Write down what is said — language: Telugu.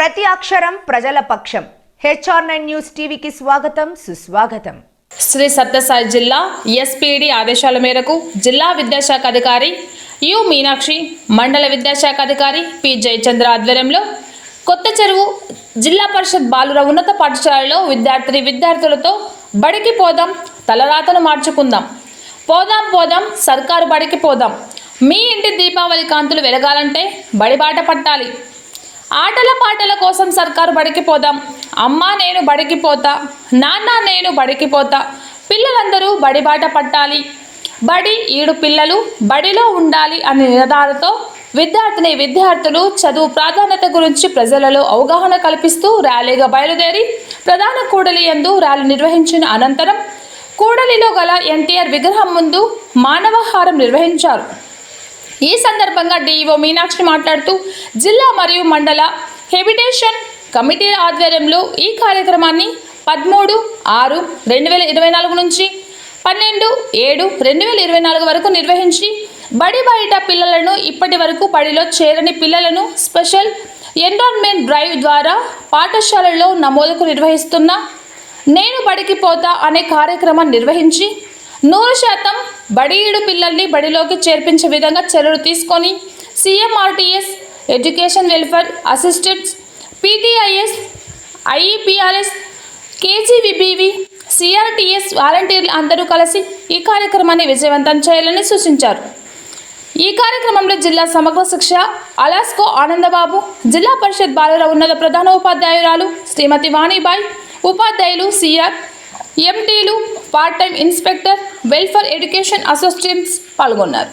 ప్రతి అక్షరం ప్రజల పక్షం. HR9 న్యూస్ టీవీకి స్వాగతం సుస్వాగతం. శ్రీ సత్యసాయి జిల్లా ఎస్పీడీ ఆదేశాల మేరకు జిల్లా విద్యాశాఖ అధికారి యు మీనాక్షి, మండల విద్యాశాఖ అధికారి పి జయచంద్ర ఆధ్వర్యంలో కొత్త చెరువు జిల్లా పరిషత్ బాలుర ఉన్నత పాఠశాలలో విద్యార్థులతో బడికి పోదాం, తలరాతను మార్చుకుందాం, పోదాం పోదాం సర్కారు బడికి పోదాం, మీ ఇంటి దీపావళి కాంతులు వెలగాలంటే బడిబాట పట్టాలి, ఆటల పాటల కోసం సర్కారు బడికి పోదాం, అమ్మా నేను బడికి పోతా, నాన్న నేను బడికి పోతా, పిల్లలందరూ బడిబాట పట్టాలి, బడి ఈడు పిల్లలు బడిలో ఉండాలి అనే నినాదాలతో విద్యార్థులు చదువు ప్రాధాన్యత గురించి ప్రజలలో అవగాహన కల్పిస్తూ ర్యాలీగా బయలుదేరి ప్రధాన కూడలి యందు ర్యాలీ నిర్వహించిన అనంతరం కూడలిలో గల NTR విగ్రహం ముందు మానవహారం నిర్వహించారు. ఈ సందర్భంగా DEO మీనాక్షి మాట్లాడుతూ జిల్లా మరియు మండల హెబిటేషన్ కమిటీ ఆధ్వర్యంలో ఈ కార్యక్రమాన్ని 13/6/2024 నుంచి 12/7/2024 వరకు నిర్వహించి బడి బయట పిల్లలను ఇప్పటి వరకు బడిలో చేరని పిల్లలను స్పెషల్ ఎన్రోల్మెంట్ డ్రైవ్ ద్వారా పాఠశాలలో నమోదుకు నిర్వహిస్తున్న నేను బడికి పోతా అనే కార్యక్రమాన్ని నిర్వహించి 100% బడిఈడు పిల్లల్ని బడిలోకి చేర్పించే విధంగా చర్యలు తీసుకొని CMRTS education welfare assistants, PTIS, IEPRS, KGVBV, CRTS వాలంటీర్లు అందరూ కలిసి ఈ కార్యక్రమాన్ని విజయవంతం చేయాలని సూచించారు. ఈ కార్యక్రమంలో జిల్లా సమగ్ర శిక్ష అలాస్కో ఆనందబాబు, జిల్లా పరిషత్ బాలుర ఉన్నత ప్రధాన ఉపాధ్యాయురాలు శ్రీమతి వాణిబాయ్, ఉపాధ్యాయులు CR, MTలు, part time inspector, welfare education assistants పాల్గొన్నారు.